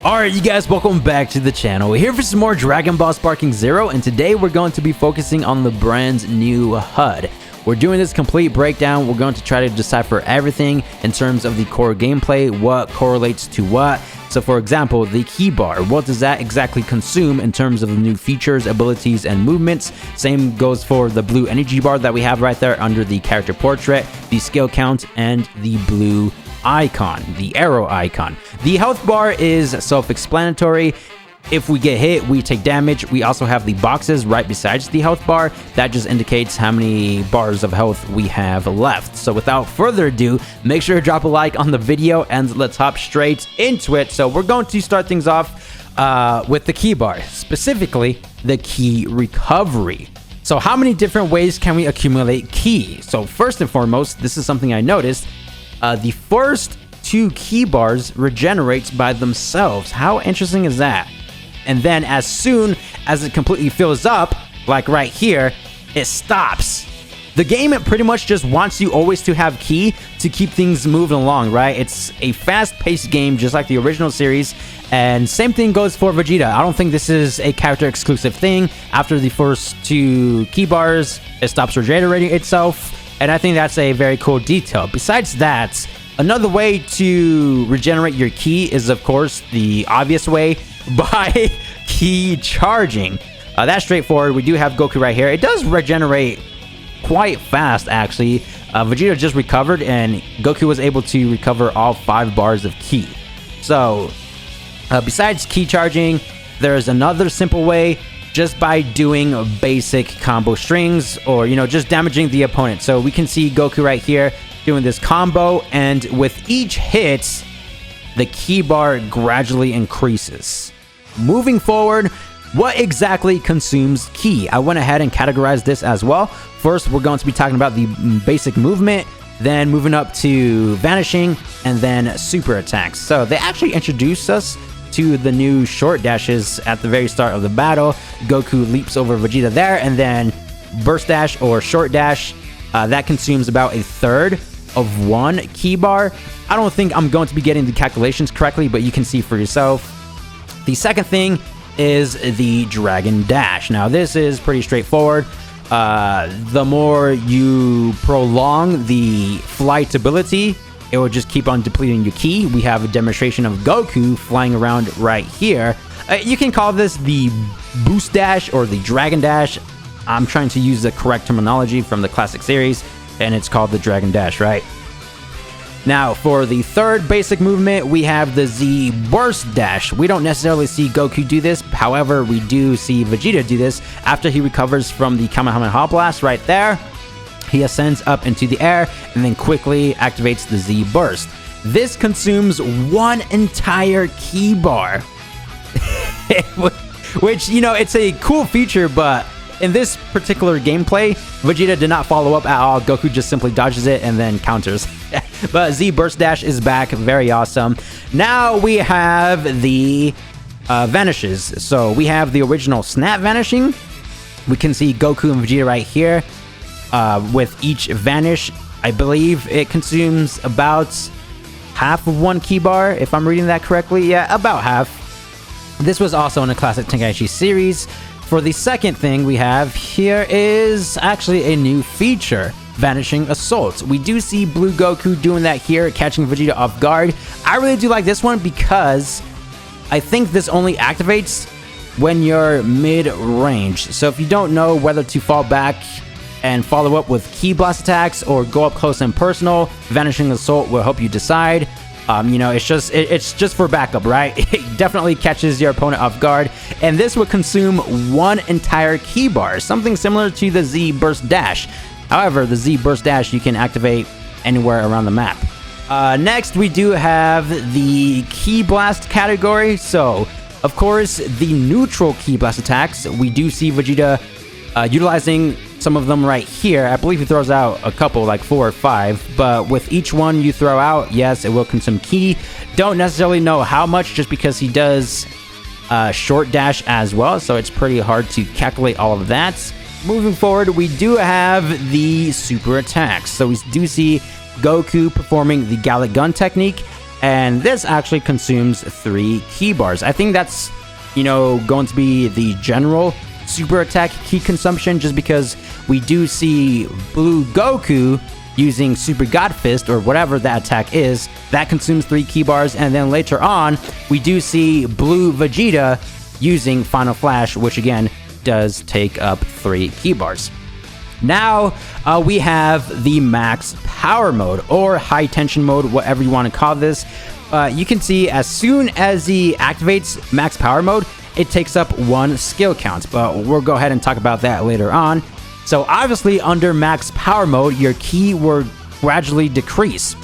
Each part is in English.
Alright you guys, welcome back to the channel. We're here for some more Dragon Ball Sparking Zero, and today we're going to be focusing on the brand's new HUD. We're doing this complete breakdown. We're going to try to decipher everything in terms of the core gameplay, what correlates to what. So for example, the key bar, what does that exactly consume in terms of the new features, abilities, and movements? Same goes for the blue energy bar that we have right there under the character portrait, the skill count, and the blue icon, the arrow icon. The health bar is self-explanatory. If we get hit, we take damage. We also have the boxes right besides the health bar. That just indicates how many bars of health we have left. So without further ado, make sure to drop a like on the video and let's hop straight into it. So we're going to start things off with the key bar, specifically the key recovery. So how many different ways can we accumulate ki? So first and foremost, this is something I noticed. The first two key bars regenerate by themselves. How interesting is that? And then as soon as it completely fills up, like right here, it stops. The game, it pretty much just wants you always to have ki to keep things moving along, right? It's a fast-paced game, just like the original series. And same thing goes for Vegeta. I don't think this is a character-exclusive thing. After the first two key bars, it stops regenerating itself. And I think that's a very cool detail. Besides that, another way to regenerate your ki is, of course, the obvious way, by ki charging. That's straightforward. We do have Goku right here. It does regenerate quite fast, actually. Vegeta just recovered, and Goku was able to recover all 5 bars of ki. So, besides ki charging, there's another simple way, just by doing basic combo strings, or, just damaging the opponent. So we can see Goku right here doing this combo, and with each hit, the ki bar gradually increases. Moving forward, what exactly consumes ki? I went ahead and categorized this as well. First, we're going to be talking about the basic movement, then moving up to vanishing, and then super attacks. So they actually introduced us to the new short dashes at the very start of the battle. Goku leaps over Vegeta there, and then burst dash or short dash, that consumes about a third of 1 ki bar. I don't think I'm going to be getting the calculations correctly, but you can see for yourself. The second thing is the Dragon Dash. Now this is pretty straightforward. The more you prolong the flight ability, it will just keep on depleting your ki. We have a demonstration of Goku flying around right here. You can call this the Boost Dash or the Dragon Dash. I'm trying to use the correct terminology from the classic series, and it's called the Dragon Dash, right? Now, for the third basic movement, we have the Z Burst Dash. We don't necessarily see Goku do this. However, we do see Vegeta do this after he recovers from the Kamehameha Blast right there. He ascends up into the air and then quickly activates the Z Burst. This consumes 1 entire ki bar. Which, it's a cool feature, but in this particular gameplay, Vegeta did not follow up at all. Goku just simply dodges it and then counters. But Z Burst Dash is back. Very awesome. Now we have the vanishes. So we have the original Snap Vanishing. We can see Goku and Vegeta right here. With each vanish, I believe it consumes about half of 1 ki bar, if I'm reading that correctly. Yeah, about half. This was also in the classic Tenkaichi series. For the second thing we have here is actually a new feature, Vanishing Assault. We do see Blue Goku doing that here, catching Vegeta off guard. I really do like this one because I think this only activates when you're mid-range. So if you don't know whether to fall back and follow up with Ki Blast attacks or go up close and personal, Vanishing Assault will help you decide. It's just for backup, right? It definitely catches your opponent off guard, and this would consume 1 entire ki bar, something similar to the Z Burst Dash. However, the Z Burst Dash you can activate anywhere around the map. Next, we do have the Ki Blast category. So, of course, the neutral Ki Blast attacks, we do see Vegeta utilizing some of them right here. I believe he throws out a couple, like 4 or 5, but with each one you throw out, yes, it will consume ki. Don't necessarily know how much, just because he does short dash as well, so it's pretty hard to calculate all of that. Moving forward, we do have the super attacks. So we do see Goku performing the Gallic Gun technique. and this actually consumes 3 ki bars. I think that's, you know, going to be the general super attack ki consumption, just because we do see Blue Goku using Super God Fist, or whatever that attack is, that consumes 3 ki bars, and then later on, we do see Blue Vegeta using Final Flash, which again does take up 3 ki bars. Now, we have the max power mode, or high tension mode, whatever you want to call this. You can see as soon as he activates max power mode, it takes up 1 skill count, but we'll go ahead and talk about that later on. So obviously, under max power mode, your ki will gradually decrease.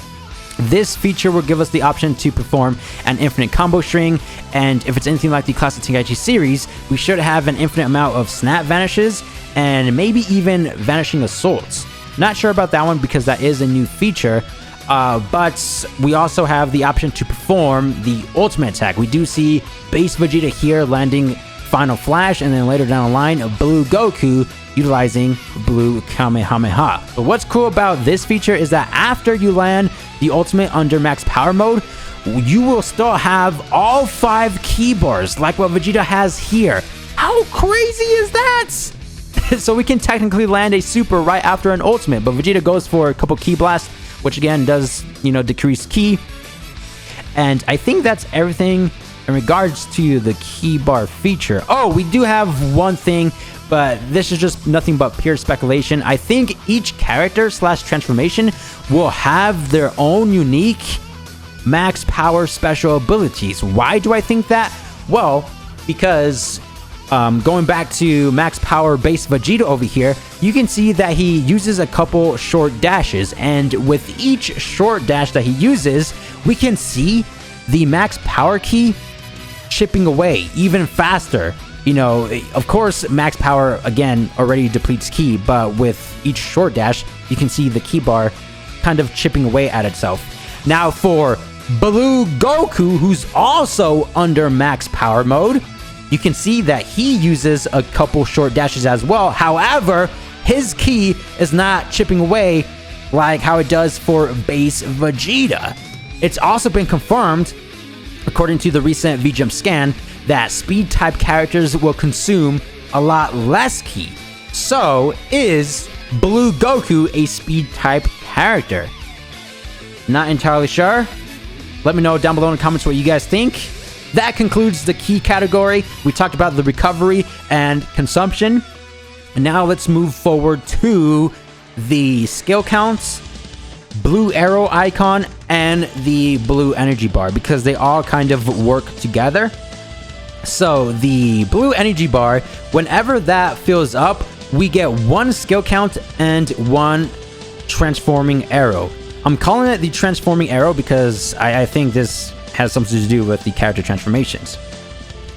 This feature will give us the option to perform an infinite combo string, and if it's anything like the classic Tenkaichi series, we should have an infinite amount of snap vanishes, and maybe even vanishing assaults. Not sure about that one because that is a new feature, but we also have the option to perform the ultimate attack. We do see base Vegeta here landing Final Flash, and then later down the line, Blue Goku utilizing Blue Kamehameha. But what's cool about this feature is that after you land the ultimate under max power mode, you will still have all 5 ki bars, like what Vegeta has here. How crazy is that? So we can technically land a super right after an ultimate, but Vegeta goes for a couple ki blasts, which again does, you know, decrease ki. And I think that's everything in regards to the ki bar feature. Oh, we do have one thing, but this is just nothing but pure speculation. I think each character / transformation will have their own unique max power special abilities. Why do I think that? Well, because going back to max power base Vegeta over here, you can see that he uses a couple short dashes, and with each short dash that he uses, we can see the max power ki chipping away even faster. You know, of course, max power, again, already depletes ki, but with each short dash, you can see the ki bar kind of chipping away at itself. Now, for Blue Goku, who's also under max power mode, you can see that he uses a couple short dashes as well. However, his ki is not chipping away like how it does for base Vegeta. It's also been confirmed, according to the recent VGem scan, that speed type characters will consume a lot less ki. So, is Blue Goku a speed type character? Not entirely sure. Let me know down below in the comments what you guys think. That concludes the ki category. We talked about the recovery and consumption. And now let's move forward to the skill counts, blue arrow icon, and the blue energy bar, because they all kind of work together. So the blue energy bar, whenever that fills up, we get 1 skill count and 1 transforming arrow. I'm calling it the transforming arrow because I think this has something to do with the character transformations.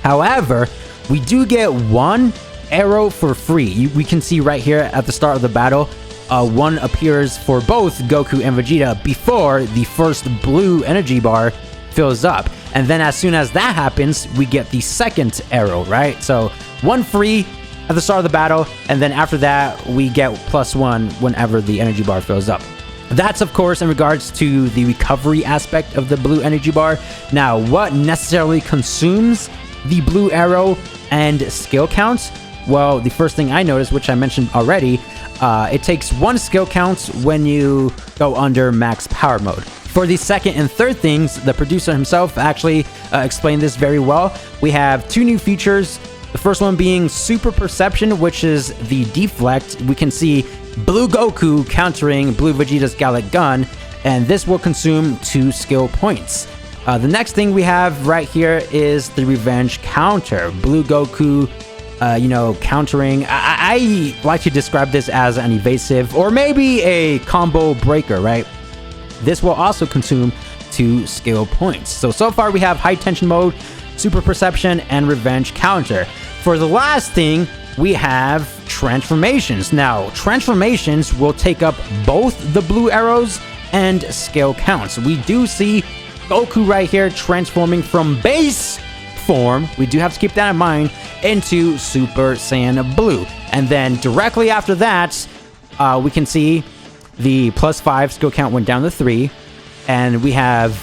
However, we do get 1 arrow for free. We can see right here at the start of the battle, 1 appears for both Goku and Vegeta before the first blue energy bar fills up. And then as soon as that happens, we get the second arrow, right? So 1 free at the start of the battle, and then after that, we get +1 whenever the energy bar fills up. That's, of course, in regards to the recovery aspect of the blue energy bar. Now, what necessarily consumes the blue arrow and skill counts? Well, the first thing I noticed, which I mentioned already, it takes 1 skill count when you go under max power mode. For the second and third things, the producer himself actually explained this very well. We have 2 new features. The first one being Super Perception, which is the deflect. We can see Blue Goku countering Blue Vegeta's Gallic Gun, and this will consume 2 skill points. The next thing we have right here is the Revenge Counter. Blue Goku, you know, countering. I like to describe this as an evasive or maybe a combo breaker, right? This will also consume 2 skill points. So far we have High Tension Mode, Super Perception, and Revenge Counter. For the last thing, we have Transformations. Now, Transformations will take up both the blue arrows and skill counts. We do see Goku right here transforming from base form, we do have to keep that in mind, into Super Saiyan Blue. And then directly after that, we can see the +5 skill count went down to 3, and we have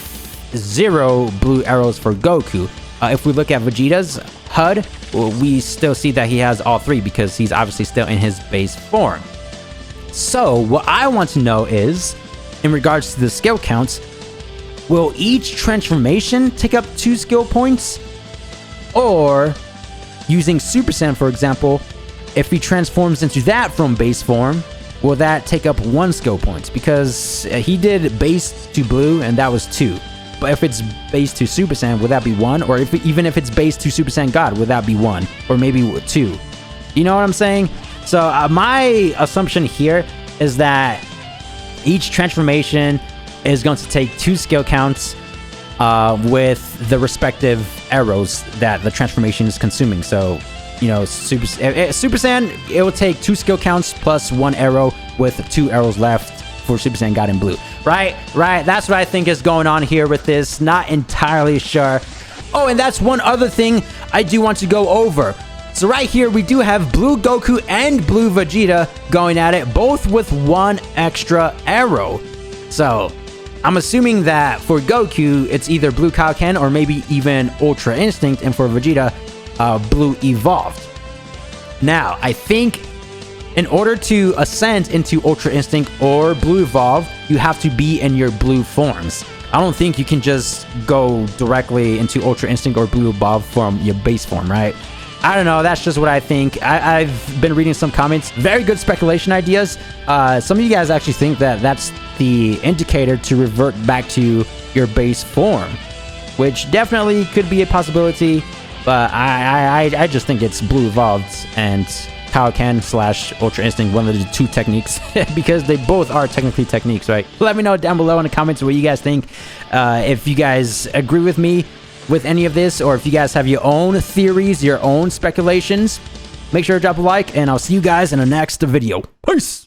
0 blue arrows for Goku. If we look at Vegeta's HUD, we still see that he has all 3 because he's obviously still in his base form. So what I want to know is, in regards to the skill counts, will each transformation take up 2 skill points? Or, using Super Saiyan for example, if he transforms into that from base form, will that take up 1 skill points? Because he did base to blue and that was 2. But if it's base to Super Saiyan, would that be 1? Or even if it's base to Super Saiyan God, would that be 1? Or maybe 2? You know what I'm saying? So my assumption here is that each transformation is going to take 2 skill counts with the respective arrows that the transformation is consuming. So, you know, Super Saiyan, it will take 2 skill counts plus 1 arrow with 2 arrows left for Super Saiyan God in blue. Right? That's what I think is going on here with this. Not entirely sure. Oh, and that's one other thing I do want to go over. So right here, we do have Blue Goku and Blue Vegeta going at it, both with 1 extra arrow. So, I'm assuming that for Goku, it's either Blue Kaioken or maybe even Ultra Instinct, and for Vegeta, Blue Evolved. Now, I think in order to ascend into Ultra Instinct or Blue Evolved, you have to be in your blue forms. I don't think you can just go directly into Ultra Instinct or Blue Evolved from your base form, right? I don't know, that's just what I think. I've been reading some comments, very good speculation ideas. Some of you guys actually think that that's the indicator to revert back to your base form, which definitely could be a possibility, but I just think it's Blue Evolved and Kaioken / Ultra Instinct, one of the 2 techniques, because they both are technically techniques, right? Let me know down below in the comments what you guys think, if you guys agree with me with any of this, or if you guys have your own theories, your own speculations. Make sure to drop a like, and I'll see you guys in the next video. Peace!